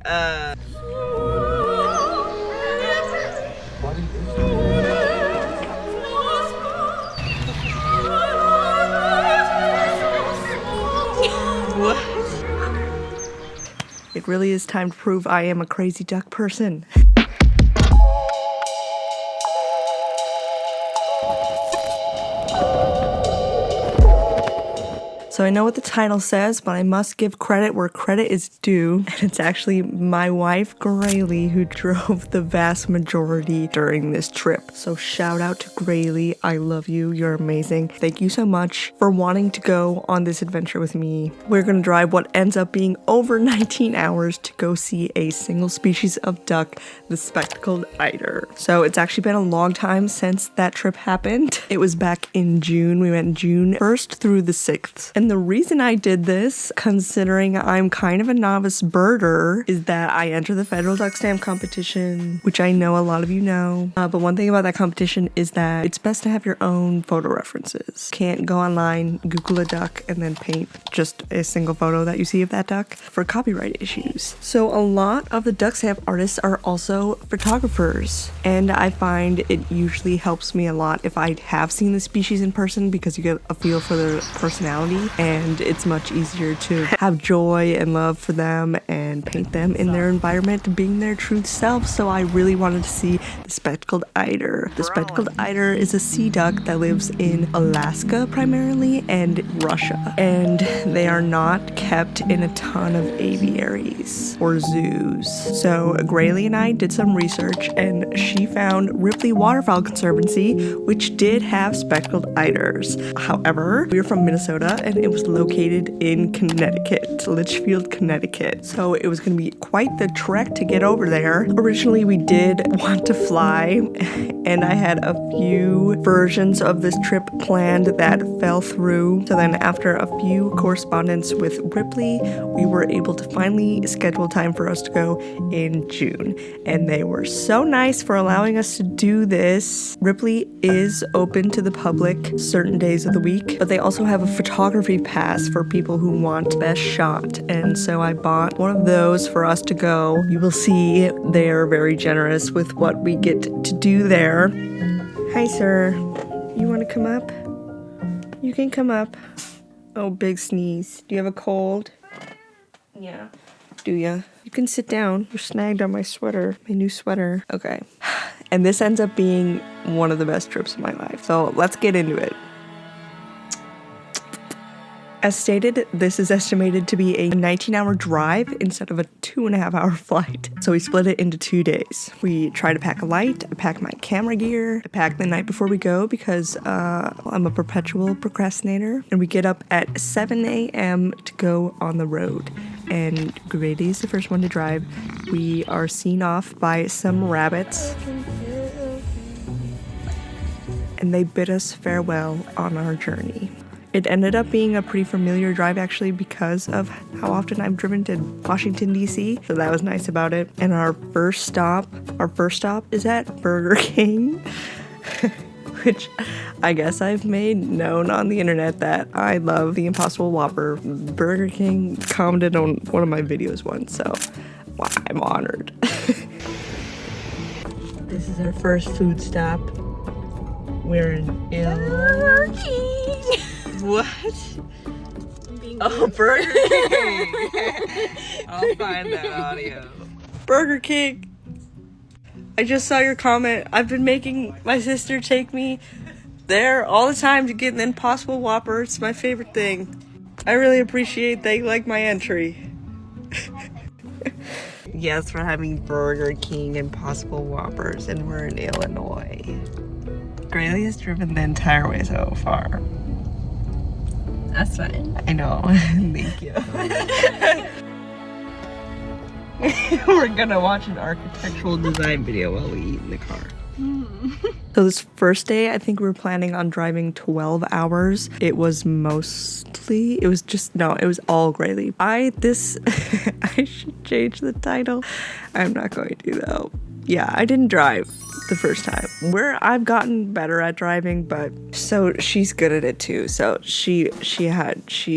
What? It really is time to prove I am a crazy duck person. So I know what the title says, but I must give credit where credit is due. And it's actually my wife, Graylee, who drove the vast majority during this trip. So shout out to Graylee. I love you. You're amazing. Thank you so much for wanting to go on this adventure with me. We're gonna drive what ends up being over 19 hours to go see a single species of duck, the Spectacled Eider. So it's actually been a long time since that trip happened. It was back in June. We went June 1st through the 6th. And the reason I did this, considering I'm kind of a novice birder, is that I enter the federal duck stamp competition, which I know a lot of you know. But one thing about that competition is that it's best to have your own photo references. Can't go online, Google a duck, and then paint just a single photo that you see of that duck for copyright issues. So a lot of the duck stamp artists are also photographers, and I find it usually helps me a lot if I have seen the species in person because you get a feel for their personality. And it's much easier to have joy and love for them and paint them in their environment, being their true self. So I really wanted to see the Spectacled Eider. The Spectacled Eider is a sea duck that lives in Alaska primarily and Russia. And they are not kept in a ton of aviaries or zoos. So Graylee and I did some research and she found Ripley Waterfowl Conservancy, which did have Spectacled Eiders. However, we were from Minnesota and it was located in Connecticut, Litchfield, Connecticut. So it was going to be quite the trek to get over there. Originally, we did want to fly, and I had a few versions of this trip planned that fell through. So then after a few correspondence with Ripley, we were able to finally schedule time for us to go in June. And they were so nice for allowing us to do this. Ripley is open to the public certain days of the week, but they also have a photography pass for people who want best shot, and so I bought one of those for us to go. You will see they're very generous with what we get to do there. Hi sir, you want to come up? You can come up. Oh, big sneeze. Do you have a cold? Yeah. Do ya? You can sit down. You're snagged on my sweater, my new sweater. Okay. And this ends up being one of the best trips of my life, so let's get into it. As stated, this is estimated to be a 19-hour drive instead of a 2.5-hour flight. So we split it into 2 days. We try to pack a light, I pack my camera gear, I pack the night before we go because I'm a perpetual procrastinator. And we get up at 7 a.m. to go on the road. And Grady is the first one to drive. We are seen off by some rabbits. And they bid us farewell on our journey. It ended up being a pretty familiar drive actually because of how often I've driven to Washington, D.C. So that was nice about it. And our first stop is at Burger King, which I guess I've made known on the internet that I love the Impossible Whopper. Burger King commented on one of my videos once, so well, I'm honored. This is our first food stop. We're in Burger King. What? Oh, Burger King. I'll find that audio. Burger King. I just saw your comment. I've been making my sister take me there all the time to get an Impossible Whopper. It's my favorite thing. I really appreciate that you like my entry. Yes, we're having Burger King Impossible Whoppers, and we're in Illinois. Graylee has driven the entire way so far. That's fine. I know. Thank you. We're gonna watch an architectural design video while we eat in the car. So this first day, I think we were planning on driving 12 hours. It was all Graylee. I should change the title. I'm not going to though. Yeah, I didn't drive. the first time. I've gotten better at driving, but so she's good at it too. So she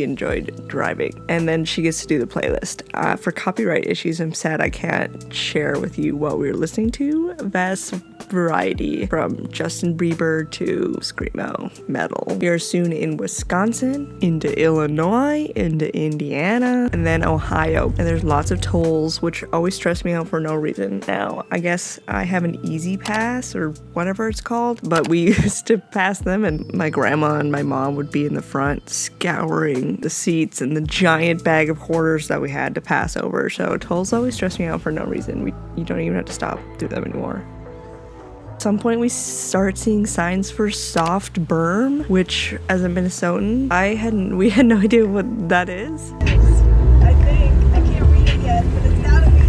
enjoyed driving, and then she gets to do the playlist. For copyright issues, I'm sad I can't share with you what we were listening to. Vast variety from Justin Bieber to screamo metal. We are soon in Wisconsin, into Illinois, into Indiana, and then Ohio. And there's lots of tolls, which always stress me out for no reason. Now, I guess I have an easy pass or whatever it's called, but we used to pass them, and my grandma and my mom would be in the front scouring the seats and the giant bag of quarters that we had to pass over. So tolls always stress me out for no reason. You don't even have to stop through them anymore. At some point we start seeing signs for soft berm, which as a Minnesotan, we had no idea what that is. I think. I can't read it yet, but it's gotta be.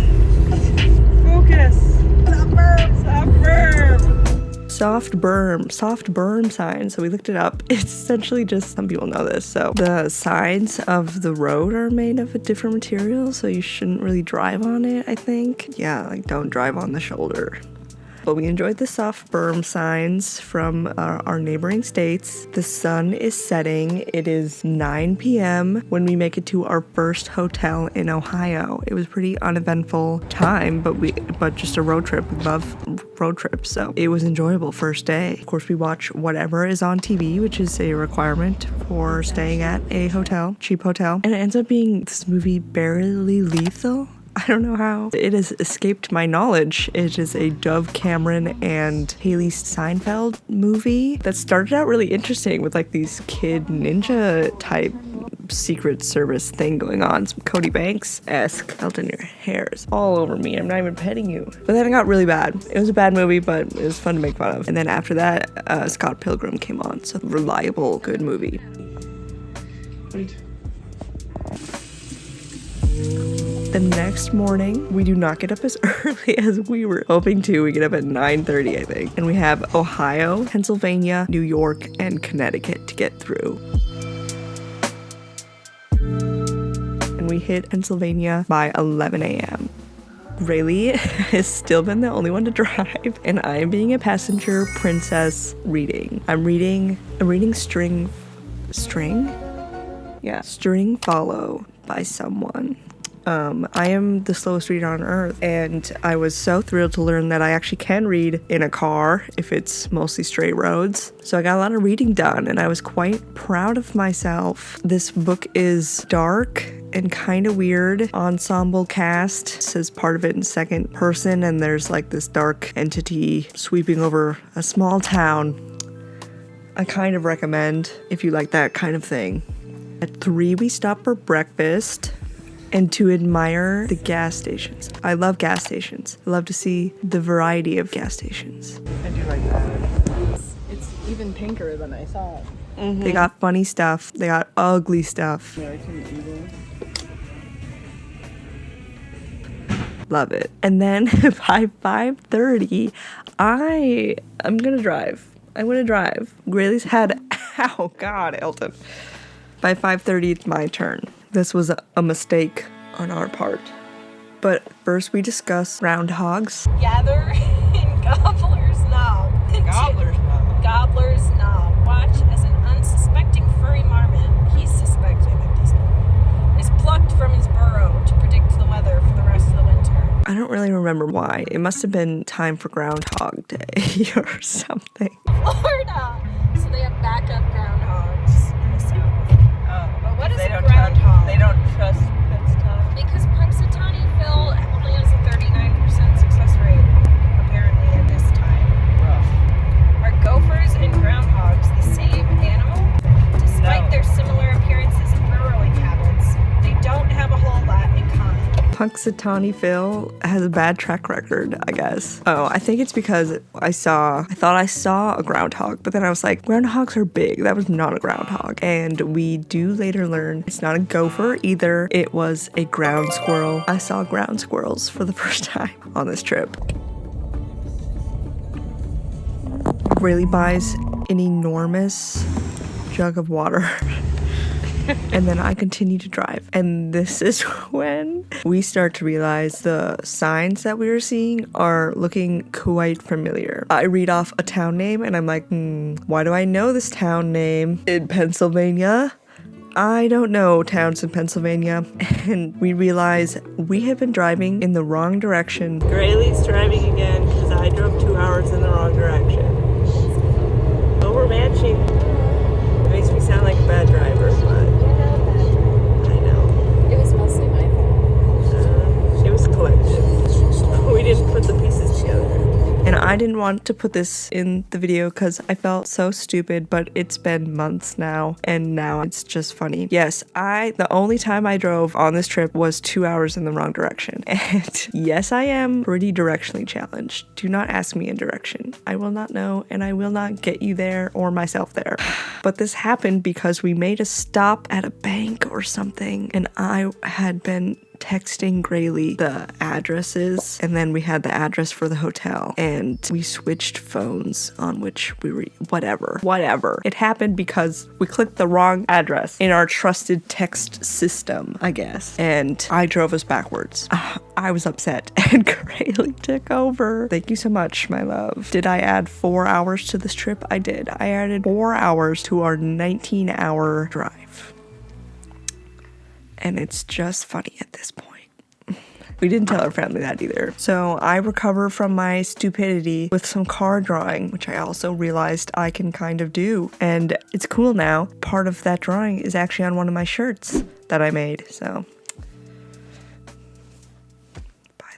Focus. Soft berm. Soft berm signs. So we looked it up. It's essentially just, some people know this, so the sides of the road are made of a different material, so you shouldn't really drive on it, I think. Yeah, like don't drive on the shoulder. But we enjoyed the soft berm signs from our neighboring states. The sun is setting. It is 9 p.m. when we make it to our first hotel in Ohio. It was pretty uneventful time, but just a road trip. We love road trips, so it was enjoyable first day. Of course, we watch whatever is on TV, which is a requirement for staying at a hotel, cheap hotel. And it ends up being this movie, Barely Lethal. I don't know how it has escaped my knowledge. It is a Dove Cameron and Haley Steinfeld movie that started out really interesting with like these kid ninja type Secret Service thing going on. Some Cody Banks-esque. Elton, your hair is all over me. I'm not even petting you. But then it got really bad. It was a bad movie, but it was fun to make fun of. And then after that, Scott Pilgrim came on. So reliable, good movie. Wait. The next morning, we do not get up as early as we were hoping to. We get up at 9:30, I think. And we have Ohio, Pennsylvania, New York, and Connecticut to get through. And we hit Pennsylvania by 11 a.m. Rayleigh has still been the only one to drive, and I am being a passenger princess reading. I'm reading String Follow by someone. I am the slowest reader on earth, and I was so thrilled to learn that I actually can read in a car if it's mostly straight roads. So I got a lot of reading done, and I was quite proud of myself. This book is dark and kind of weird. Ensemble cast says part of it in second person, and there's like this dark entity sweeping over a small town. I kind of recommend if you like that kind of thing. At 3, we stop for breakfast and to admire the gas stations. I love gas stations. I love to see the variety of gas stations. I do like that. It's even pinker than I thought. Mm-hmm. They got funny stuff. They got ugly stuff. Love it. And then by 5:30, I'm gonna drive. Graylee's had, oh God, Elton. By 5:30, it's my turn. This was a mistake on our part. But first we discuss groundhogs. Gather in Gobbler's Knob. Gobbler's Knob. Watch as an unsuspecting furry marmot, he's suspecting at this point, is plucked from his burrow to predict the weather for the rest of the winter. I don't really remember why. It must have been time for Groundhog Day or something. Florida! So they have backup groundhogs in the south. But what is a groundhog? They don't trust Punxsutawney. Because Punxsutawney Phil only has a 39% success rate, apparently, at this time. Rough. Are gophers and groundhogs the same animal? Despite their similar appearances and burrowing habits, they don't have a whole lot in common. Punxsutawney Phil has a bad track record, I guess. Oh, I think it's because I thought I saw a groundhog, but then I was like, groundhogs are big. That was not a groundhog. And we do later learn it's not a gopher either. It was a ground squirrel. I saw ground squirrels for the first time on this trip. Rayleigh buys an enormous jug of water. And then I continue to drive. And this is when we start to realize the signs that we were seeing are looking quite familiar. I read off a town name and I'm like, why do I know this town name in Pennsylvania? I don't know towns in Pennsylvania. And we realize we have been driving in the wrong direction. Graylee's driving again because I drove 2 hours in the wrong direction. But we're matching. It makes me sound like a bad driver, but I know. It was mostly my fault. It was collective. We didn't put the pieces together. And I didn't want to put this in the video because I felt so stupid, but it's been months now, and now it's just funny. Yes, the only time I drove on this trip was 2 hours in the wrong direction. And yes, I am pretty directionally challenged. Do not ask me a direction. I will not know, and I will not get you there or myself there. But this happened because we made a stop at a bank or something, and I had been texting Graylee the addresses, and then we had the address for the hotel, and we switched phones on which we were whatever. It happened because we clicked the wrong address in our trusted text system, I guess, and I drove us backwards. I was upset, and Graylee took over. Thank you so much, my love. Did I add 4 hours to this trip? I did. I added 4 hours to our 19-hour drive. And it's just funny at this point. We didn't tell our family that either. So I recover from my stupidity with some car drawing, which I also realized I can kind of do. And it's cool now. Part of that drawing is actually on one of my shirts that I made. So buy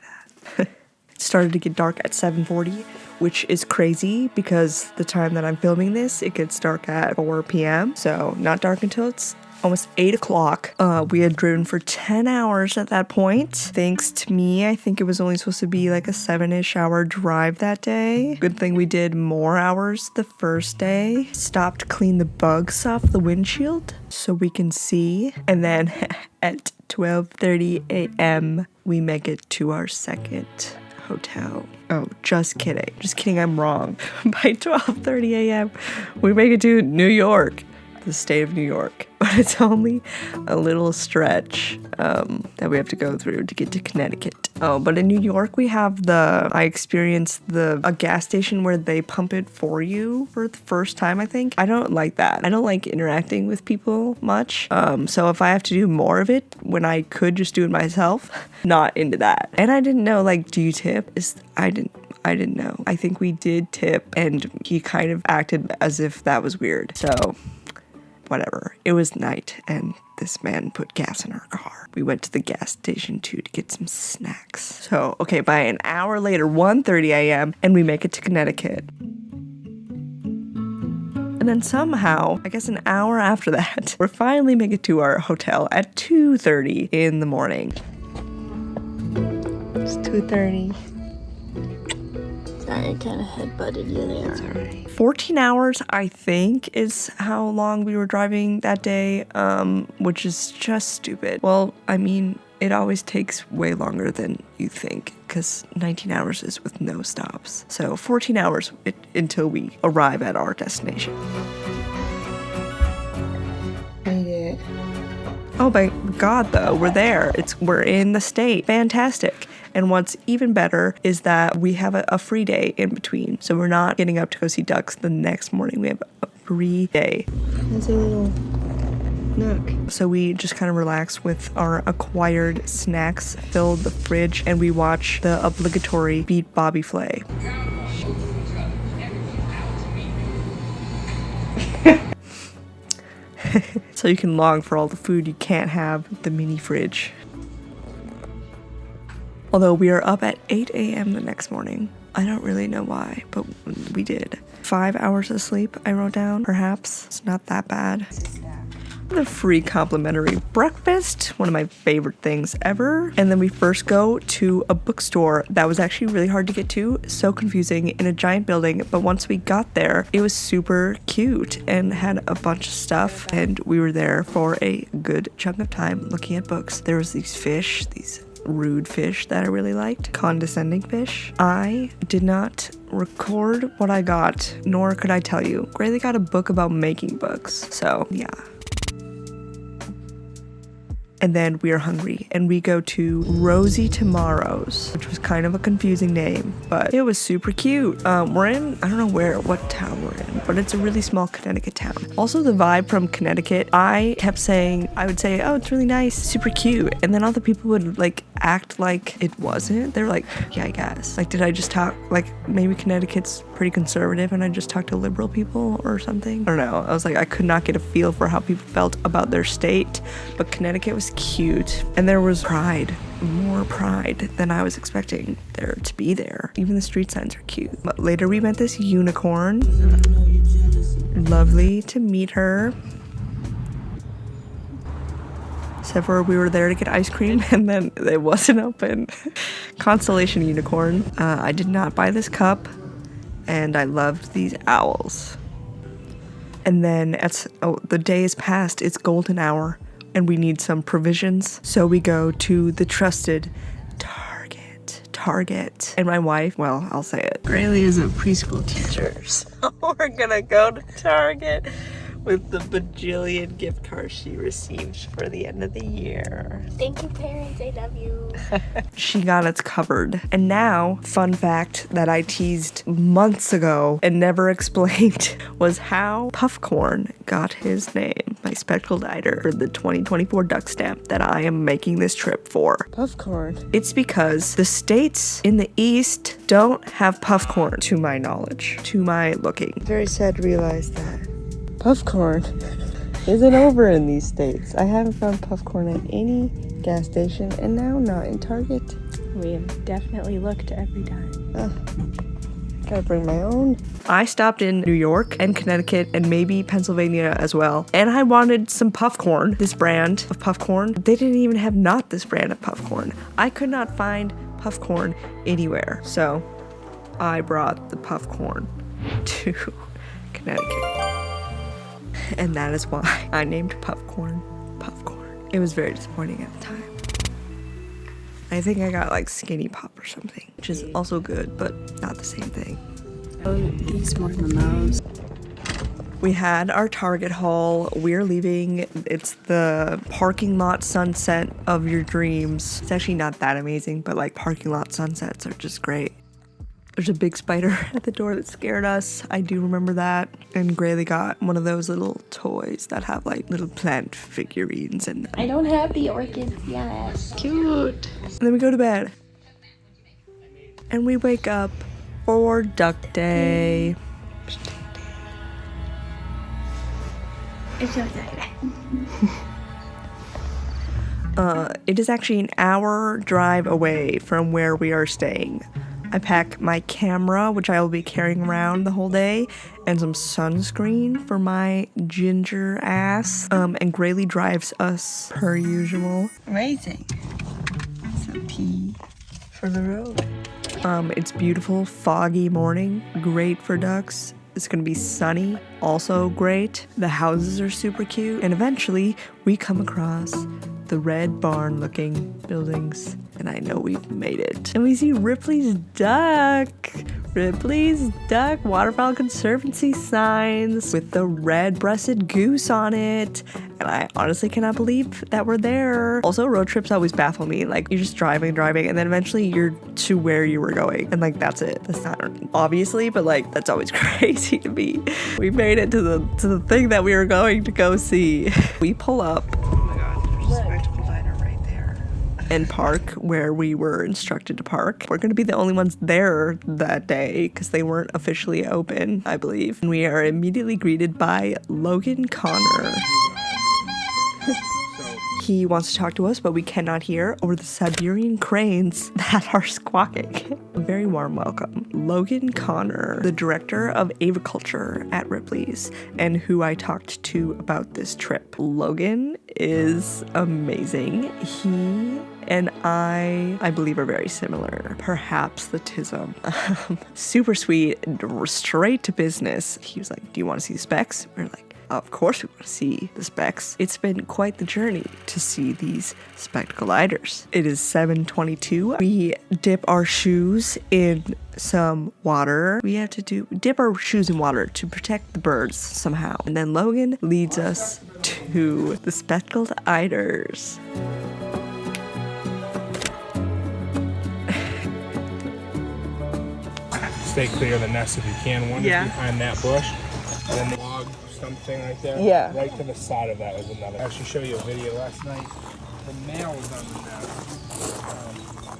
that. It started to get dark at 7:40, which is crazy because the time that I'm filming this, it gets dark at 4 p.m. So not dark until it's almost 8 o'clock. We had driven for 10 hours at that point. Thanks to me, I think it was only supposed to be like a 7-ish hour drive that day. Good thing we did more hours the first day. Stopped to clean the bugs off the windshield so we can see. And then at 12:30 a.m., we make it to our second hotel. Oh, just kidding. Just kidding, I'm wrong. By 12:30 a.m., we make it to New York. The state of New York, but it's only a little stretch that we have to go through to get to Connecticut. Oh, but in New York I experienced a gas station where they pump it for you for the first time, I think. I don't like that. I don't like interacting with people much. So if I have to do more of it when I could just do it myself, not into that. And I didn't know, like, do you tip? I didn't know. I think we did tip, and he kind of acted as if that was weird. So whatever. It was night, and this man put gas in our car. We went to the gas station too to get some snacks. So, okay, by an hour later, 1:30 a.m., and we make it to Connecticut. And then somehow, I guess an hour after that, we finally make it to our hotel at 2:30 in the morning. It's 2:30. Sorry, I kind of headbutted you there. That's all right. 14 hours, I think, is how long we were driving that day, which is just stupid. Well, I mean, it always takes way longer than you think, because 19 hours is with no stops. So 14 hours until we arrive at our destination. Made it. Oh my God, though, we're there. We're in the state. Fantastic. And what's even better is that we have a free day in between. So we're not getting up to go see ducks the next morning. We have a free day. There's a little nook. So we just kind of relax with our acquired snacks, fill the fridge, and we watch the obligatory Beat Bobby Flay. So you can long for all the food you can't have at the mini fridge. Although we are up at 8 a.m. the next morning. I don't really know why, but we did. 5 hours of sleep, I wrote down, perhaps. It's not that bad. The free complimentary breakfast, one of my favorite things ever. And then we first go to a bookstore that was actually really hard to get to, so confusing, in a giant building. But once we got there, it was super cute and had a bunch of stuff. And we were there for a good chunk of time looking at books. There was these fish, these rude fish that I really liked, condescending fish. I did not record what I got, nor could I tell you. Graylee got a book about making books, so yeah. and then we are hungry and we go to Rosie Tomorrow's, which was kind of a confusing name, but it was super cute. We're in, I don't know what town we're in, but it's a really small Connecticut town. Also, the vibe from Connecticut, I kept saying, I would say, oh, it's really nice, super cute, and then other people would like act like it wasn't. They were like, yeah, I guess. Like, did I just talk, like maybe Connecticut's pretty conservative and I just talked to liberal people or something? I don't know. I was like, I could not get a feel for how people felt about their state, but Connecticut was cute and there was pride, more pride than I was expecting there to be there. Even the street signs are cute. But later we met this unicorn. Lovely to meet her. Except for we were there to get ice cream and then it wasn't open. Constellation unicorn. I did not buy this cup and I loved these owls. And then the day is past, it's golden hour and we need some provisions. So we go to the trusted Target. And my wife, well, I'll say it. Grayley is a preschool teacher, so we're gonna go to Target with the bajillion gift cards she receives for the end of the year. Thank you, parents. I love you. She got us covered. And now, fun fact that I teased months ago and never explained was how Puffcorn got his name, my Spectacled Eider, for the 2024 duck stamp that I am making this trip for. Puffcorn. It's because the states in the East don't have puffcorn, to my knowledge, to my looking. Very sad to realize that puffcorn isn't over in these states. I haven't found puffcorn at any gas station and now not in Target. We have definitely looked every time. Gotta bring my own. I stopped in New York and Connecticut and maybe Pennsylvania as well. And I wanted some puffcorn, this brand of puffcorn. They didn't even have not this brand of puffcorn. I could not find puffcorn anywhere. So I brought the puffcorn to Connecticut. And that is why I named Puffcorn. It was very disappointing at the time. I think I got like Skinny Pop or something, which is also good, but not the same thing. Oh, these more than those. We had our Target haul. We're leaving. It's the parking lot sunset of your dreams. It's actually not that amazing, but like parking lot sunsets are just great. There's a big spider at the door that scared us. I do remember that. And Grayley got one of those little toys that have like little plant figurines in them. I don't have the orchids yet. Cute. And then we go to bed. And we wake up for Duck Day. It's so exciting. It is actually an hour drive away from where we are staying. I pack my camera, which I will be carrying around the whole day, and some sunscreen for my ginger ass. And Grayley drives us per usual. Amazing. Some tea for the road. It's beautiful, foggy morning. Great for ducks. It's gonna be sunny, also great. The houses are super cute. And eventually we come across the red barn looking buildings. And I know we've made it. And we see Ripley's Duck. Ripley's Duck Waterfowl Conservancy signs with the red-breasted goose on it. And I honestly cannot believe that we're there. Also, road trips always baffle me. Like, you're just driving, and then eventually you're to where you were going. And like, that's it. That's not obviously, but like, that's always crazy to me. We made it to the thing that we were going to go see. We pull up. Oh my God, there's a Spectacled Eider right there. And park where we were instructed to park. We're gonna be the only ones there that day because they weren't officially open, I believe. And we are immediately greeted by Logan Connor. He wants to talk to us, but we cannot hear over the Siberian cranes that are squawking. A very warm welcome. Logan Connor, the director of agriculture at Ripley's, and who I talked to about this trip. Logan is amazing. He and I believe are very similar. Perhaps the tism. Super sweet, straight to business. He was like, do you want to see the specs? We were like, Of course we want to see the specks. It's been quite the journey to see these spectacled eiders. It is 7:22. We dip our shoes in some water. We have to dip our shoes in water to protect the birds somehow. And then Logan leads us to the spectacled eiders. Stay clear of the nest if you can. One is behind that bush, and then the log, something right there. Yeah. Right to the side of that was another. I actually showed you a video last night. The male was on the nest.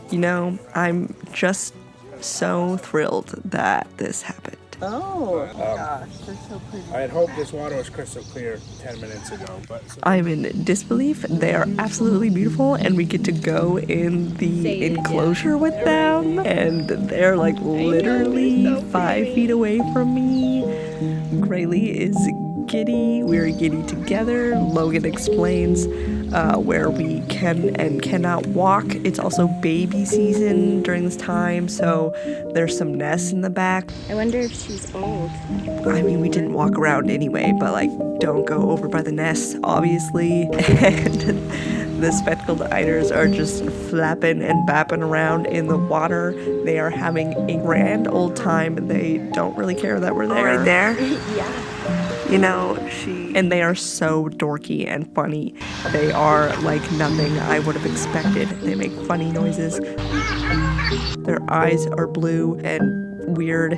You know, I'm just so thrilled that this happened. Oh my gosh, they're so pretty. I had hoped this water was crystal clear 10 minutes ago, but I'm in disbelief. They are absolutely beautiful, and we get to go in the enclosure with them, and they're like literally 5 feet away from me. Graylee is giddy. We're giddy together. Logan explains where we can and cannot walk. It's also baby season during this time, so there's some nests in the back. I wonder if she's old. I mean, we didn't walk around anyway, but like, don't go over by the nests, obviously. And the spectacled eiders are just flapping and bapping around in the water. They are having a grand old time, and they don't really care that we're there. Right there? Yeah. You know, and they are so dorky and funny. They are like nothing I would have expected. They make funny noises. Their eyes are blue and weird.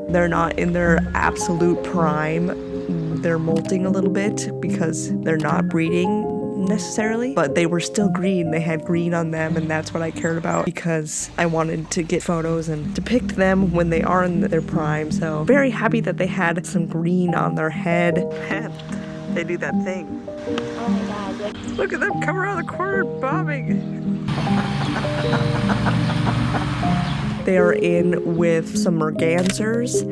They're not in their absolute prime. They're molting a little bit because they're not breeding necessarily, but they were still green. They had green on them, and that's what I cared about because I wanted to get photos and depict them when they are in their prime. So very happy that they had some green on their head. They do that thing. Oh my god. Look at them come around the corner bobbing. They are in with some mergansers.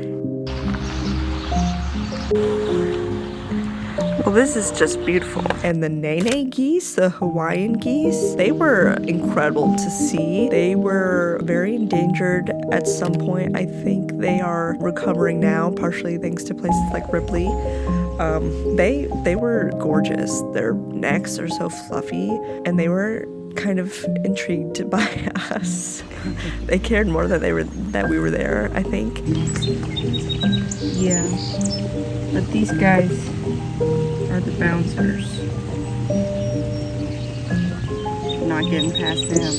Well, this is just beautiful. And the nene geese, the Hawaiian geese, they were incredible to see. They were very endangered at some point. I think they are recovering now, partially thanks to places like Ripley. They were gorgeous. Their necks are so fluffy, and they were kind of intrigued by us. They cared more that we were there, I think. Yeah, but these guys are the bouncers. Not getting past them.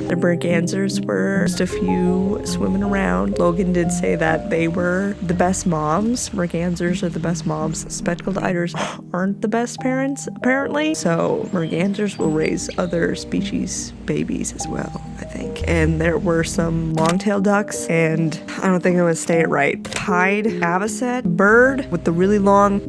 The mergansers were just a few swimming around. Logan did say that they were the best moms. Mergansers are the best moms. Spectacled eiders aren't the best parents, apparently. So mergansers will raise other species babies as well, I think. And there were some long-tailed ducks, and I don't think I'm gonna say it right. Pied avocet bird with the really long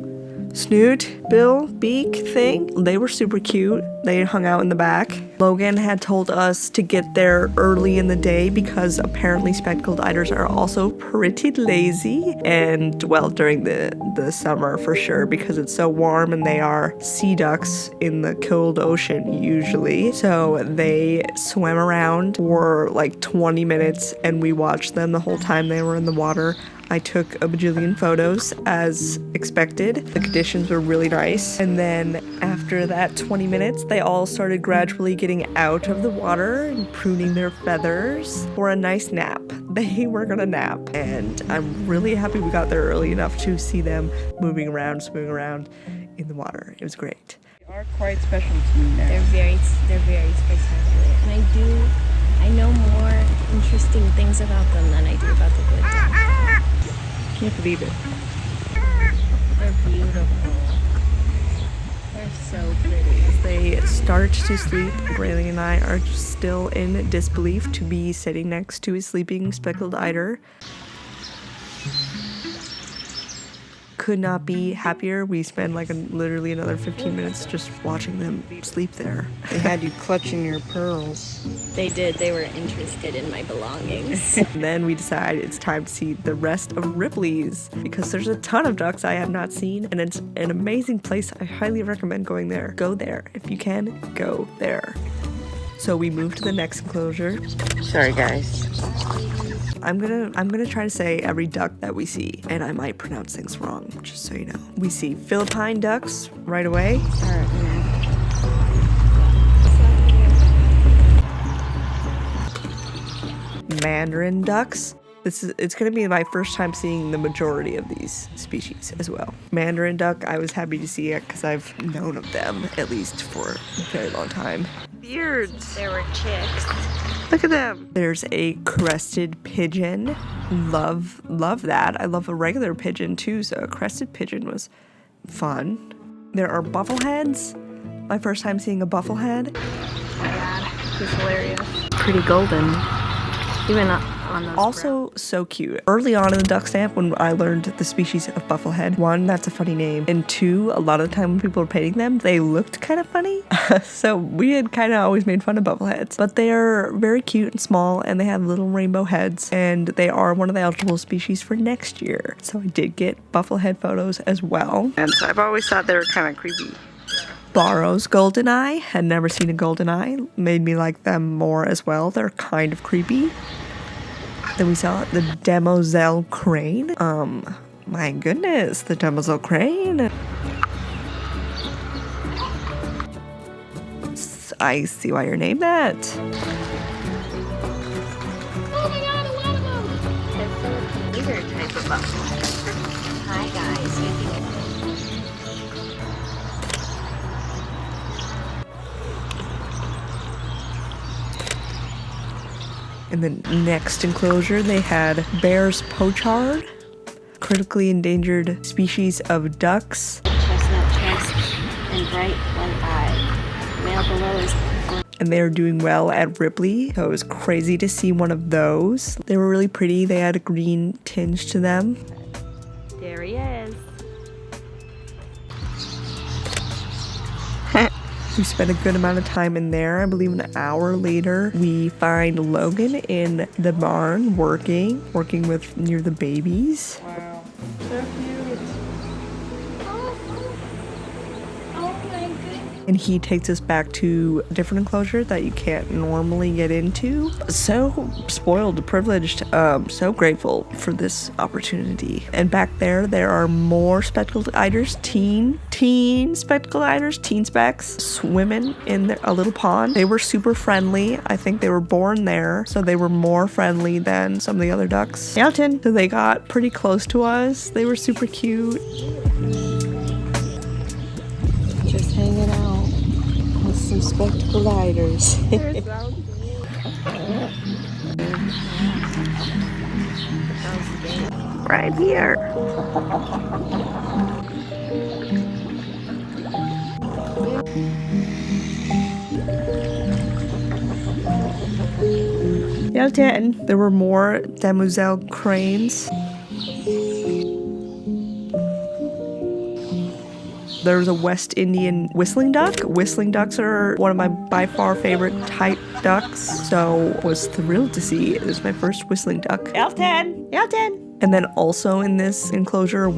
snoot, bill, beak thing. They were super cute. They hung out in the back. Logan had told us to get there early in the day because apparently spectacled eiders are also pretty lazy. And well, during the summer for sure, because it's so warm and they are sea ducks in the cold ocean usually. So they swam around for like 20 minutes and we watched them the whole time they were in the water. I took a bajillion photos as expected. The conditions were really nice. And then after that 20 minutes, they all started gradually getting out of the water and pruning their feathers for a nice nap. They were gonna nap. And I'm really happy we got there early enough to see them moving around, swimming around in the water. It was great. They are quite special to me now. They're very spectacular. And I know more interesting things about them than I do about the good duck. Can't believe it. They're beautiful. They're so pretty. As they start to sleep, Graylee and I are still in disbelief to be sitting next to a sleeping spectacled eider. Could not be happier. We spent like literally another 15 minutes just watching them sleep there. They had you clutching your pearls. They did. They were interested in my belongings. And then we decided it's time to see the rest of Ripley's because there's a ton of ducks I have not seen and it's an amazing place. I highly recommend going there. Go there. If you can, go there. So we moved to the next enclosure. Sorry, guys. I'm gonna try to say every duck that we see, and I might pronounce things wrong, just so you know. We see Philippine ducks right away. Mandarin ducks. It's gonna be my first time seeing the majority of these species as well. Mandarin duck, I was happy to see it because I've known of them at least for a very long time. Beards. There were chicks. Look at them. There's a crested pigeon. Love that. I love a regular pigeon too, so a crested pigeon was fun. There are buffleheads. My first time seeing a bufflehead. Oh my god, he's hilarious. Pretty golden. Even on those Also so cute. Early on in the duck stamp, when I learned the species of bufflehead, one, that's a funny name, and two, a lot of the time when people were painting them, they looked kind of funny. So we had kind of always made fun of buffleheads, but they are very cute and small, and they have little rainbow heads, and they are one of the eligible species for next year. So I did get bufflehead photos as well, and so I've always thought they were kind of creepy. Barrow's goldeneye, had never seen a goldeneye, made me like them more as well. They're kind of creepy. Then we saw the demoiselle crane. My goodness, the demoiselle crane. I see why you're named that. Oh my god, a lot of them! It's an either type of buffalo. Hi guys. In the next enclosure, they had Bear's pochard, critically endangered species of ducks. Chestnut chest and bright one eye. Male below is. And they were doing well at Ripley, so it was crazy to see one of those. They were really pretty. They had a green tinge to them. There he is. We spent a good amount of time in there. I believe an hour later, we find Logan in the barn working with near the babies. Wow. So cute. And he takes us back to a different enclosure that you can't normally get into. So spoiled, privileged, so grateful for this opportunity. And back there are more spectacled eiders, teen spectacled eiders, teen specs, swimming in a little pond. They were super friendly. I think they were born there, so they were more friendly than some of the other ducks. Elton. So they got pretty close to us. They were super cute. Just hanging out with some spectacled eiders. Right here. Elton. There were more demoiselle cranes. There's a West Indian whistling duck. Whistling ducks are one of my by far favorite type ducks. So was thrilled to see it was my first whistling duck. Elton! And then also in this enclosure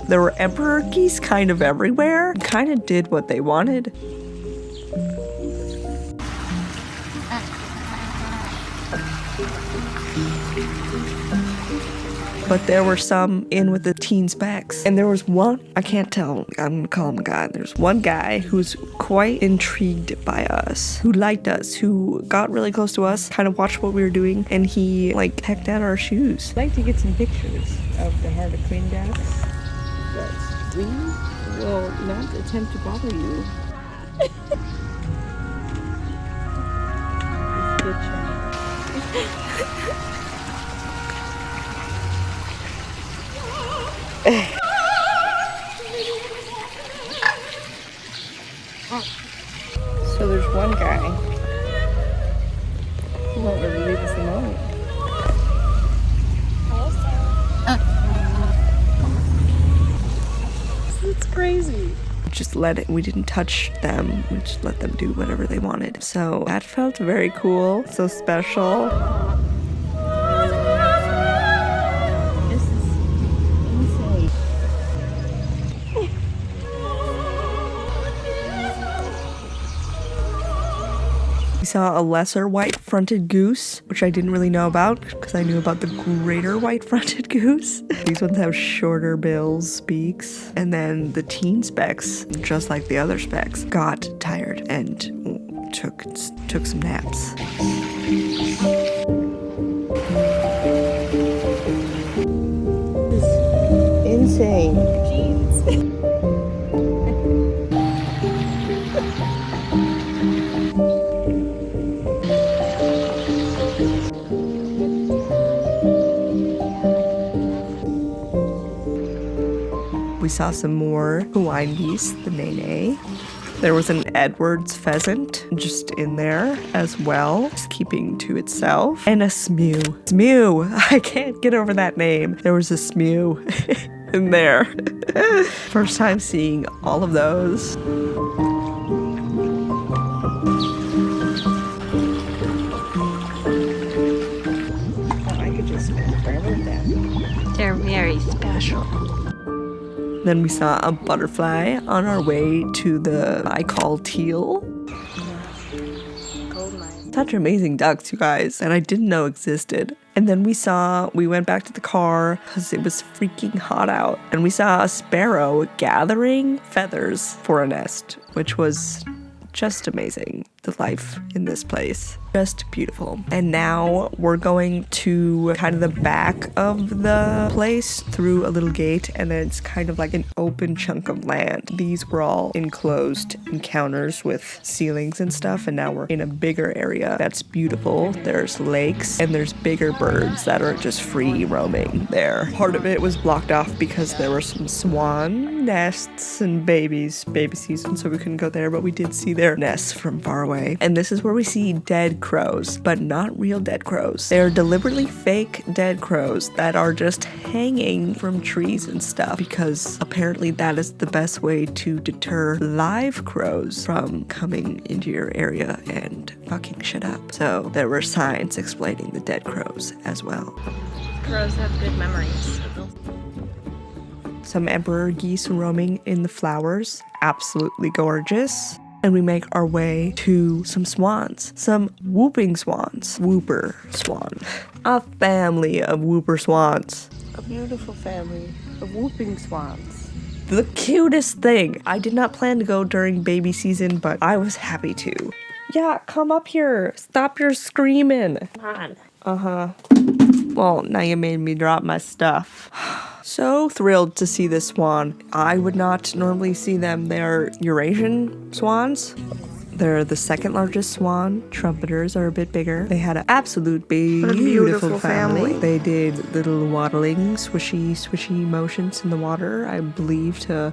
there were emperor geese kind of everywhere. Kind of did what they wanted. But there were some in with the teen specs. And there was one, I can't tell, I'm gonna call him a guy. There's one guy who's quite intrigued by us, who liked us, who got really close to us, kind of watched what we were doing, and he pecked at our shoes. I'd like to get some pictures of the harlequin ducks, but we will not attempt to bother you. Good job. So there's one guy who won't really leave us alone. It's crazy. We didn't touch them. We just let them do whatever they wanted. So that felt very cool, so special. We saw a lesser white-fronted goose, which I didn't really know about because I knew about the greater white-fronted goose. These ones have shorter bills, beaks, and then the teen specks, just like the other specks, got tired and took some naps. Insane. We saw some more Hawaiian geese, the nene. There was an Edwards pheasant just in there as well, just keeping to itself. And a smew. Smew! I can't get over that name. There was a smew in there. First time seeing all of those. I could just spend forever with them. They're very special. Then we saw a butterfly on our way to the I call teal. Gold mine. Such amazing ducks, you guys, that I didn't know existed. And then we went back to the car because it was freaking hot out. And we saw a sparrow gathering feathers for a nest, which was just amazing. The life in this place. Just beautiful. And now we're going to kind of the back of the place through a little gate, and then it's kind of like an open chunk of land. These were all enclosed encounters with ceilings and stuff, and now we're in a bigger area that's beautiful. There's lakes and there's bigger birds that are just free roaming there. Part of it was blocked off because there were some swan nests and baby season, so we couldn't go there, but we did see their nests from far away. And this is where we see dead crows, but not real dead crows. They're deliberately fake dead crows that are just hanging from trees and stuff because apparently that is the best way to deter live crows from coming into your area and fucking shit up. So there were signs explaining the dead crows as well. Crows have good memories. Some emperor geese roaming in the flowers, absolutely gorgeous. And we make our way to some swans, some whooping swans, whooper swan, a family of whooper swans. A beautiful family of whooping swans. The cutest thing. I did not plan to go during baby season, but I was happy to. Yeah, come up here. Stop your screaming. Come on. Well, now you made me drop my stuff. So thrilled to see this swan. I would not normally see them. They're Eurasian swans. They're the second largest swan. Trumpeters are a bit bigger. They had an absolute beautiful family. They did little waddling, swishy motions in the water, I believe, to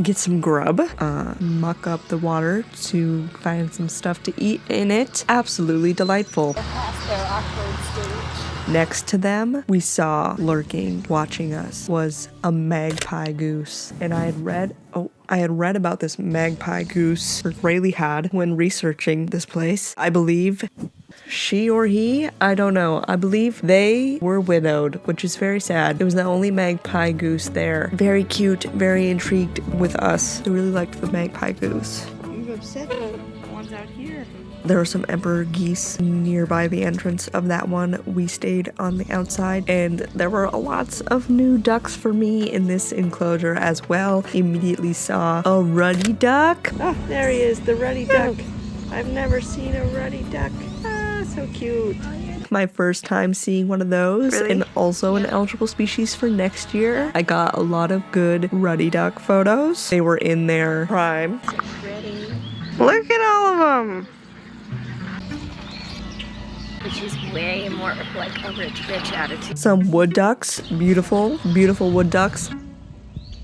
get some grub, muck up the water to find some stuff to eat in it. Absolutely delightful. Past their awkward stage. Next to them, we saw lurking, watching us, was a magpie goose. And I had read about this magpie goose, or Rayleigh had, when researching this place. I believe she or he, I don't know. I believe they were widowed, which is very sad. It was the only magpie goose there. Very cute, very intrigued with us. I really liked the magpie goose. You've upset the ones out here. There were some emperor geese nearby the entrance of that one. We stayed on the outside, and there were lots of new ducks for me in this enclosure as well. Immediately saw a ruddy duck. Oh, there he is, the ruddy duck. I've never seen a ruddy duck. Ah, so cute. My first time seeing one of those, Really? and also an eligible species for next year. I got a lot of good ruddy duck photos. They were in their prime. Ready. Look at all of them. Which is way more of like a rich attitude. Some wood ducks, beautiful wood ducks.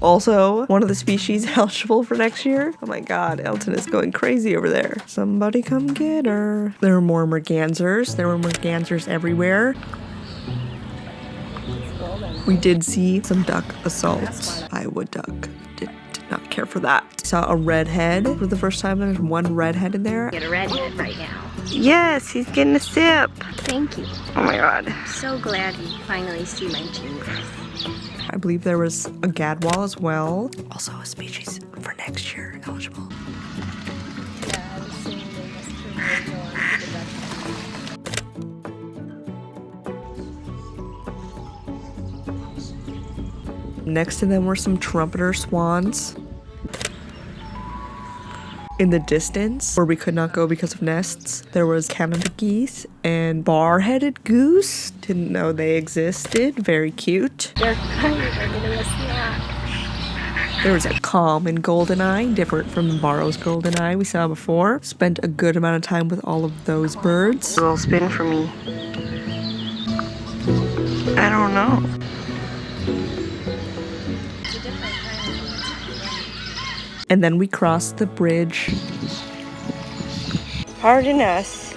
Also, one of the species eligible for next year. Oh my god, Elton is going crazy over there. Somebody come get her. There were more mergansers. There were mergansers everywhere. We did see some duck assaults by a wood duck. Did not care for that. Saw a redhead for the first time. There's one redhead in there. Get a redhead right now. Yes, he's getting a sip. Thank you. Oh my god. I'm so glad you finally see my Jesus. I believe there was a gadwall as well. Also a species for next year eligible. Yeah, I was seeing they must have Next to them were some trumpeter swans. In the distance, where we could not go because of nests, there was Canada geese and bar-headed goose. Didn't know they existed. Very cute. They're hungry. They're getting a snack. There was a common goldeneye, different from the Barrow's goldeneye we saw before. Spent a good amount of time with all of those birds. A little spin for me. I don't know. And then we crossed the bridge. Pardon us.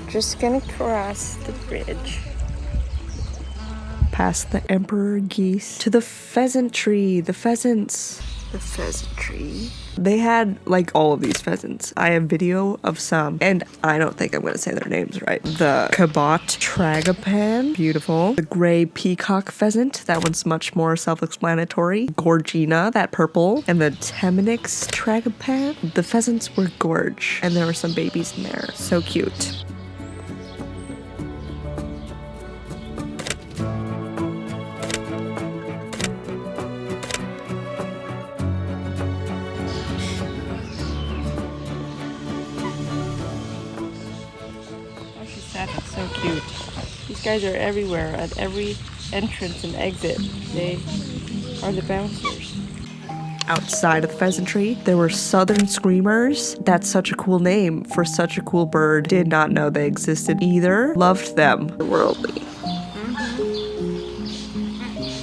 Just gonna cross the bridge. Past the emperor geese to the pheasant tree. The pheasants. The pheasant tree. They had like all of these pheasants. I have video of some, and I don't think I'm gonna say their names right. The Cabot Tragopan, beautiful. The gray peacock pheasant, that one's much more self-explanatory. Gorgina, that purple. And the Temminix Tragopan. The pheasants were gorge, and there were some babies in there. So cute. That's so cute. These guys are everywhere at every entrance and exit. They are the bouncers. Outside of the pheasantry, there were southern screamers. That's such a cool name for such a cool bird. Did not know they existed either. Loved them. Worldly.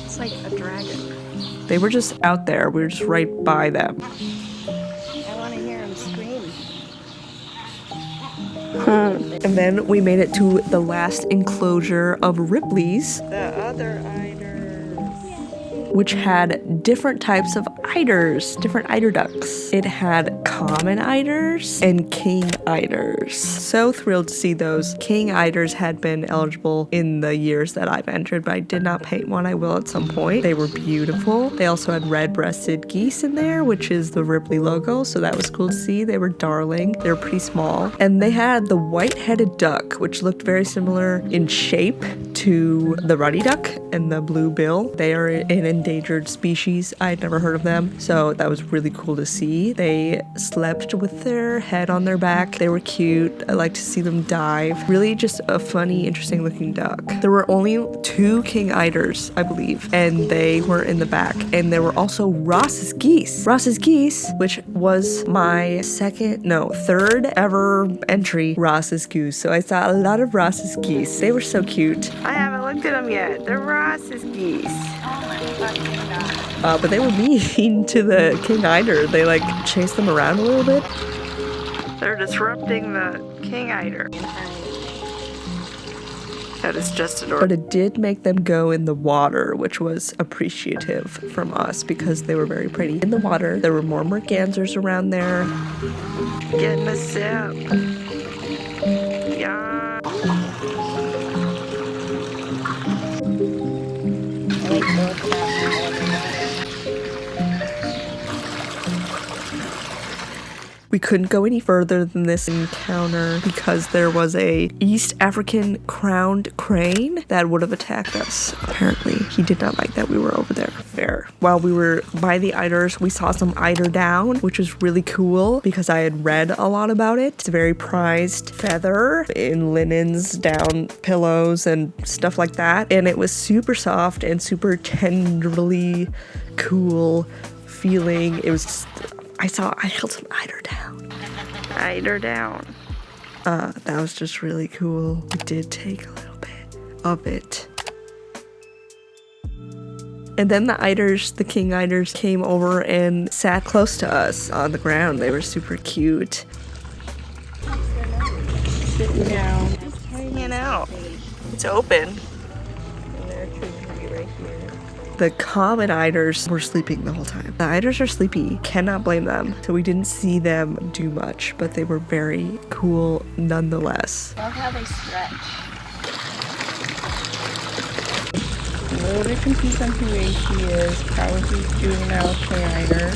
It's like a dragon. They were just out there. We were just right by them. I want to hear him scream. And then we made it to the last enclosure of Ripley's, The other eiders. which had different types of eiders, different eider ducks. It had common eiders and king eiders. So thrilled to see those. King eiders had been eligible in the years that I've entered, but I did not paint one. I will at some point. They were beautiful. They also had red-breasted geese in there, which is the Ripley logo, so that was cool to see. They were darling. They were pretty small. And they had the white-headed duck, which looked very similar in shape to the ruddy duck and the blue bill. They are an endangered species. I had never heard of them, so that was really cool to see. They slept with their head on their back. They were cute. I like to see them dive. Really just a funny, interesting looking duck. There were only 2 king eiders, I believe, and they were in the back. And there were also Ross's geese. Ross's geese, which was my third ever entry, Ross's goose. So I saw a lot of Ross's geese. They were so cute. I haven't looked at them yet. They're Ross's geese. But they were mean to the king eider. They like chased them around a little bit. They're disrupting the king eider. That is just adorable. But it did make them go in the water, which was appreciative from us because they were very pretty. In the water, there were more mergansers around there. Getting a sip. Yeah. We couldn't go any further than this encounter because there was a East African crowned crane that would have attacked us. Apparently, he did not like that we were over there. Fair. While we were by the eiders, we saw some eider down, which was really cool because I had read a lot about it. It's a very prized feather in linens, down pillows, and stuff like that. And it was super soft and super tenderly cool feeling. It was just, I held some eider down. Eider down. That was just really cool. We did take a little bit of it. And then the eiders, the king eiders, came over and sat close to us on the ground. They were super cute. Sitting down, hanging out. It's open. And their tree can be right here. The common eiders were sleeping the whole time. The eiders are sleepy. Cannot blame them. So we didn't see them do much, but they were very cool nonetheless. I love how they stretch. A little bit confused on who she is. Probably juvenile king eider.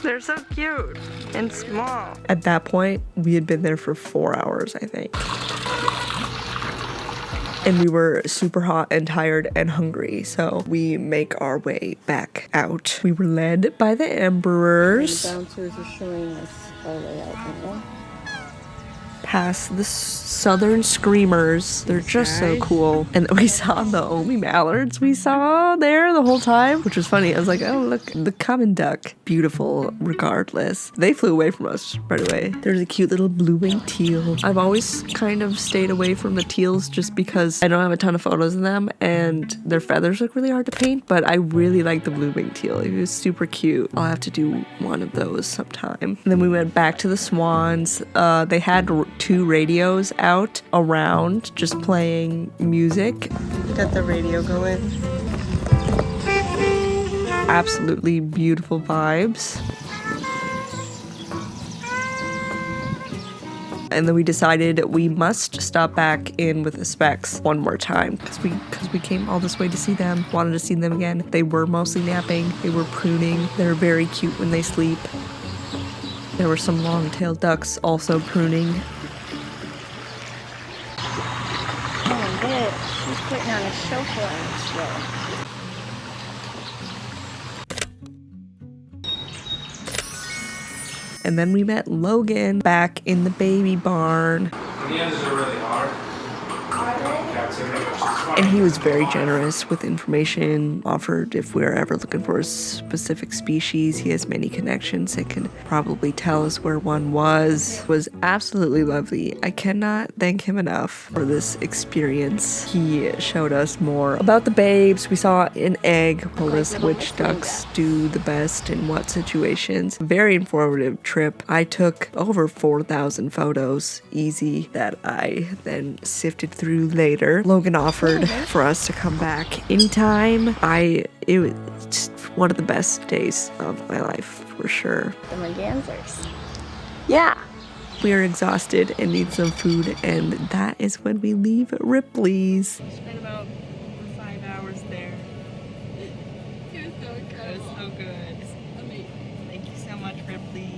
They're so cute and small. At that point, we had been there for 4 hours, I think. and we were super hot and tired and hungry, so we make our way back out. We were led by the Emperors. The bouncers are showing us our layout now. Past the Southern Screamers. They're just so cool. And we saw the only mallards we saw there the whole time, which was funny. I was like, oh, look, the common duck. Beautiful regardless. They flew away from us right away. There's a cute little blue-winged teal. I've always kind of stayed away from the teals just because I don't have a ton of photos of them and their feathers look really hard to paint, but I really like the blue-winged teal. It was super cute. I'll have to do one of those sometime. And then we went back to the swans. They had 2 radios out around just playing music. Got the radio going. Absolutely beautiful vibes. And then we decided we must stop back in with the Specs one more time because we came all this way to see them, wanted to see them again. They were mostly napping, they were pruning, they're very cute when they sleep. There were some long-tailed ducks also pruning. She's putting on a show for us, And then we met Logan back in the baby barn. The eiders are really hard. And he was very generous with information, offered if we were ever looking for a specific species. He has many connections and can probably tell us where one was. It was absolutely lovely. I cannot thank him enough for this experience. He showed us more about the babes. We saw an egg, told us which ducks do the best in what situations. Very informative trip. I took over 4,000 photos, easy, that I then sifted through later. Logan offered for us to come back anytime. It was just one of the best days of my life, for sure. The mergansers. Yeah. We are exhausted and need some food, and that is when we leave Ripley's. Spent about 5 hours there. It was so incredible. It was so good. It's amazing. Thank you so much, Ripley.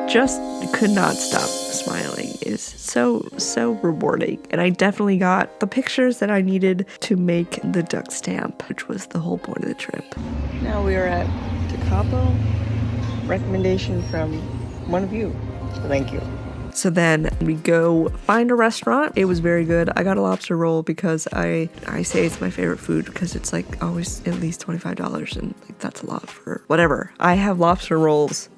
Just could not stop smiling. It's so rewarding. And I definitely got the pictures that I needed to make the duck stamp, which was the whole point of the trip. Now we are at Tekapo. Recommendation from one of you. So thank you. So then we go find a restaurant. It was very good. I got a lobster roll because I say it's my favorite food because it's like always at least $25, and like that's a lot for whatever. I have lobster rolls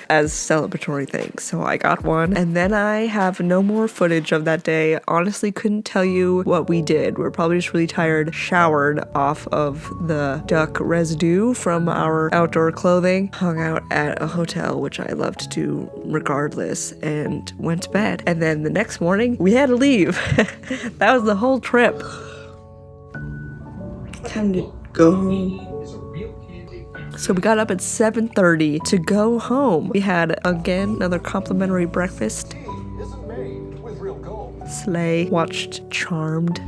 as celebratory things, so I got one. And then I have no more footage of that day. Honestly, couldn't tell you what we did. We're probably just really tired. Showered off of the duck residue from our outdoor clothing. Hung out at a hotel, which I love to do regardless, and went to bed. And then the next morning we had to leave. That was the whole trip. Time to go home. So we got up at 7:30 to go home. We had again another complimentary breakfast. Slay. Watched Charmed.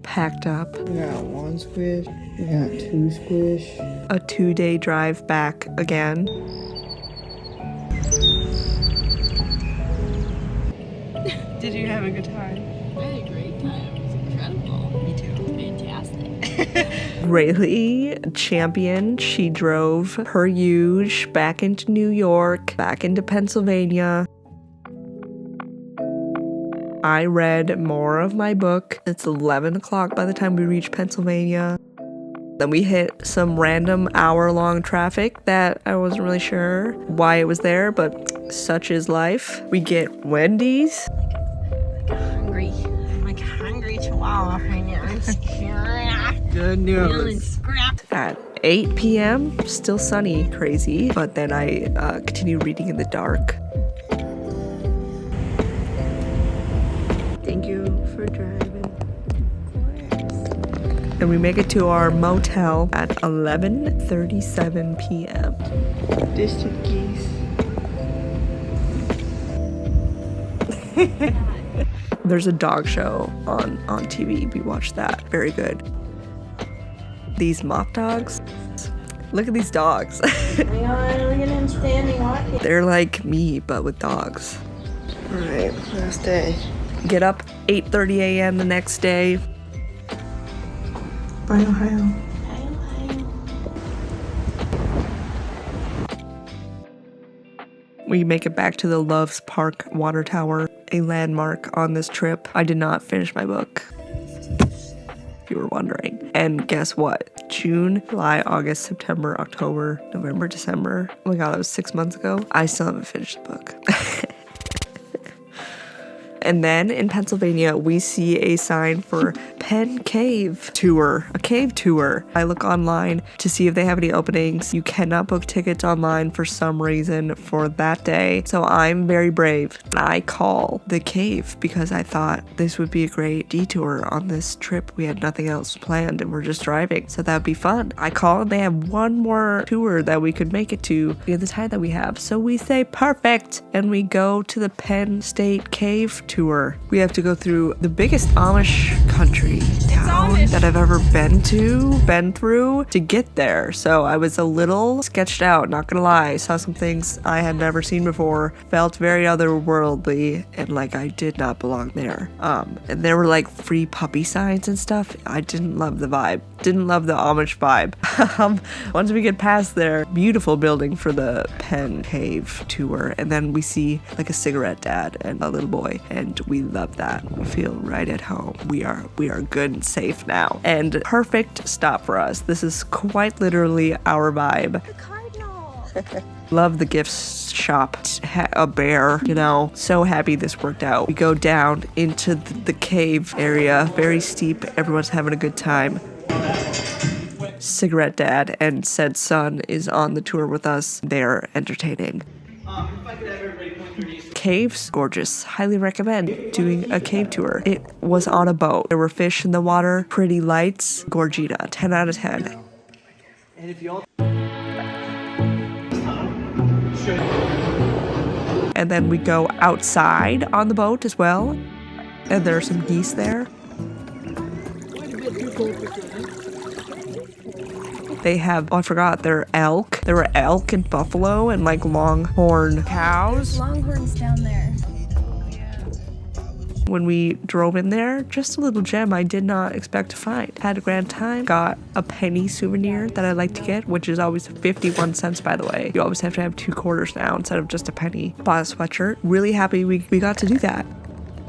Packed up. We got 1 squish. We got 2 squish. A 2-day drive back again. Did you have a good time? I had a great time. It was incredible. Me too. Fantastic. Rayleigh, champion, she drove her huge back into New York, back into Pennsylvania. I read more of my book. It's 11 o'clock by the time we reach Pennsylvania. Then we hit some random hour-long traffic that I wasn't really sure why it was there, but such is life. We get Wendy's. Hungry. I'm like hungry chihuahua right now. I'm scared. Good Feeling news. scrapped. At 8 p.m., still sunny, crazy, but then I continued reading in the dark. Thank you for driving. And we make it to our motel at 11:37 p.m. Distant geese. There's a dog show on TV. We watched that. Very good. These mop dogs, Look at these dogs. Look at him standing walking. They're like me, but with dogs. All right, last day. Get up 8:30 a.m. the next day. Bye, Ohio. We make it back to the Loves Park Water Tower, a landmark on this trip. I did not finish my book, if you were wondering. And guess what? June, July, August, September, October, November, December. Oh my god, that was 6 months ago. I still haven't finished the book. And then in Pennsylvania, we see a sign for Penn Cave Tour, a cave tour. I look online to see if they have any openings. You cannot book tickets online for some reason for that day. So I'm very brave. I call the cave because I thought this would be a great detour on this trip. We had nothing else planned and we're just driving. So that would be fun. I call and they have one more tour that we could make it to in the time that we have. So we say perfect. And we go to the Penn State Cave Tour. We have to go through the biggest Amish country town that I've ever been through to get there. So I was a little sketched out, not gonna lie. Saw some things I had never seen before, felt very otherworldly, and like I did not belong there. And there were like free puppy signs and stuff. I didn't love the vibe. Didn't love the Amish vibe. Once we get past there, beautiful building for the Penn Cave Tour, and then we see like a cigarette dad and a little boy, and we love that. We feel right at home. We are good and safe now. And perfect stop for us. This is quite literally our vibe. The cardinal. Love the gift shop. A bear, you know. So happy this worked out. We go down into the cave area. Very steep. Everyone's having a good time. Cigarette dad and said son is on the tour with us. They're entertaining. Caves, gorgeous. Highly recommend doing a cave tour. It was on a boat. There were fish in the water, pretty lights, gorgita, 10 out of 10. And then we go outside on the boat as well. And there are some geese there. They have, oh, I forgot, there are elk. There were elk and buffalo and like longhorn cows. Longhorns down there. When we drove in there, just a little gem I did not expect to find. Had a grand time. Got a penny souvenir that I like to get, which is always 51 cents, by the way. You always have to have 2 quarters now instead of just a penny. Bought a sweatshirt. Really happy we got to do that.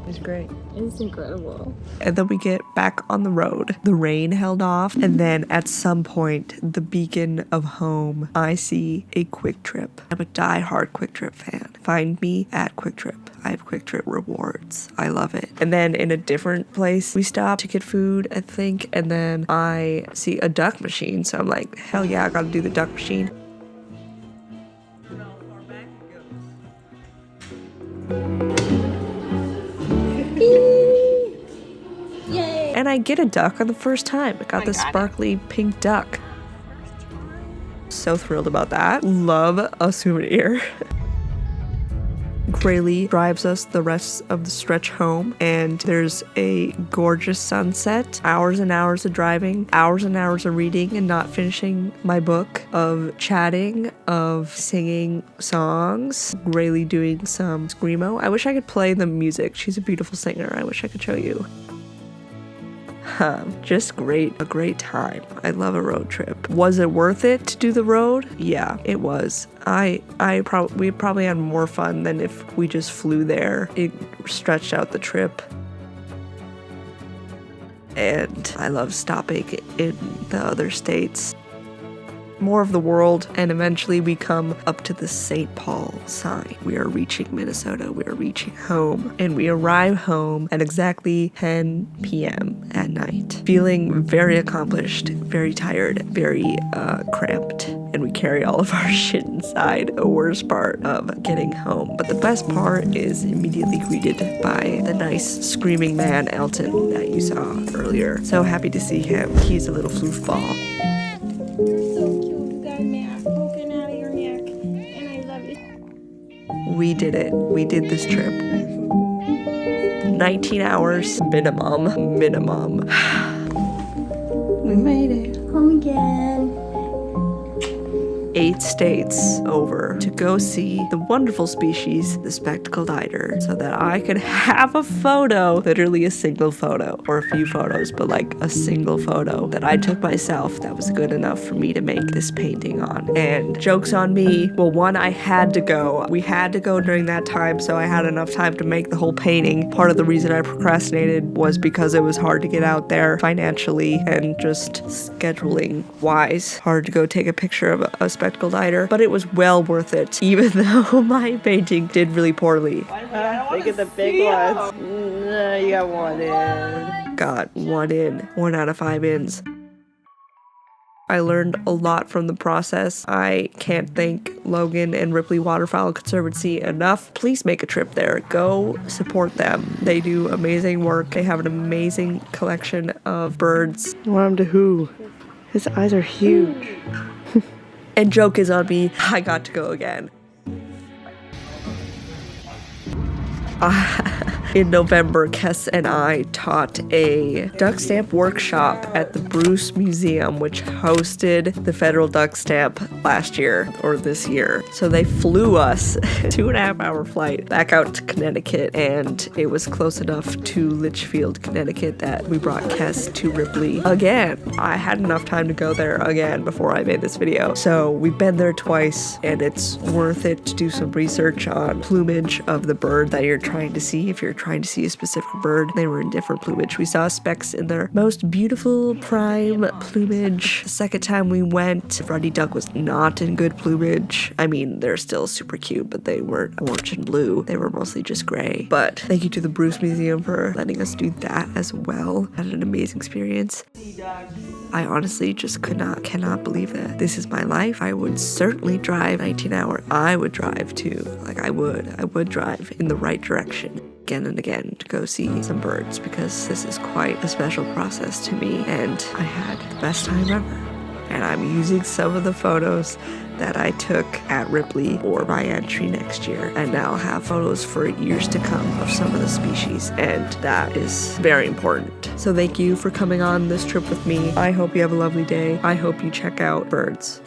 It was great. It's incredible. And then we get back on the road. The rain held off, and then at some point, the beacon of home, I see a Quick Trip. I'm a die-hard Quick Trip fan. Find me at Quick Trip. I have Quick Trip rewards. I love it. And then in a different place, we stop to get food, I think, and then I see a duck machine. So I'm like, hell yeah, I gotta do the duck machine. Yay! And I get a duck on the first time. I got this sparkly pink duck. So thrilled about that. Love a souvenir. Graylee drives us the rest of the stretch home, and there's a gorgeous sunset. Hours and hours of driving, hours and hours of reading and not finishing my book, of chatting, of singing songs. Graylee doing some screamo. I wish I could play the music. She's a beautiful singer. I wish I could show you. Just great. A great time. I love a road trip. Was it worth it to do the road? Yeah, it was. We probably had more fun than if we just flew there. It stretched out the trip. And I love stopping in the other states. More of the world, and eventually we come up to the St. Paul sign. We are reaching Minnesota, we are reaching home, and we arrive home at exactly 10 p.m. at night. Feeling very accomplished, very tired, very cramped, and we carry all of our shit inside. The worst part of getting home. But the best part is immediately greeted by the nice screaming man, Elton, that you saw earlier. So happy to see him. He's a little floofball. We did it. We did this trip. 19 hours minimum. We made it home again. United States over to go see the wonderful species, the Spectacled Eider, so that I could have a photo, literally a single photo, or a few photos, but like a single photo that I took myself that was good enough for me to make this painting on. And joke's on me. Well, one, I had to go. We had to go during that time, so I had enough time to make the whole painting. Part of the reason I procrastinated was because it was hard to get out there financially and just scheduling wise. Hard to go take a picture of a Spectacled Eider, but it was well worth it, even though my painting did really poorly. Look at the big ones. No, you got one in. Got one in. 1 out of 5 ins. I learned a lot from the process. I can't thank Logan and Ripley Waterfowl Conservancy enough. Please make a trip there. Go support them. They do amazing work. They have an amazing collection of birds. Want him to who? His eyes are huge. And joke is on me. I got to go again. In November, Kes and I taught a duck stamp workshop at the Bruce Museum, which hosted the federal duck stamp last year or this year. So they flew us 2.5 hour flight back out to Connecticut, and it was close enough to Litchfield, Connecticut that we brought Kes to Ripley again. I had enough time to go there again before I made this video. So we've been there twice, and it's worth it to do some research on plumage of the bird that you're trying to see. If you're trying to see a specific bird, they were in different plumage. We saw specks in their most beautiful prime plumage. The second time we went, ruddy duck was not in good plumage. I mean, they're still super cute, but they weren't orange and blue. They were mostly just gray. But thank you to the Bruce Museum for letting us do that as well. Had an amazing experience. I honestly just cannot believe it. This is my life. I would certainly drive 19 hours. I would drive too. I would drive in the right direction again and again to go see some birds, because this is quite a special process to me, and I had the best time ever. And I'm using some of the photos that I took at Ripley for my entry next year, and now I'll have photos for years to come of some of the species, and that is very important. So thank you for coming on this trip with me. I hope you have a lovely day. I hope you check out birds.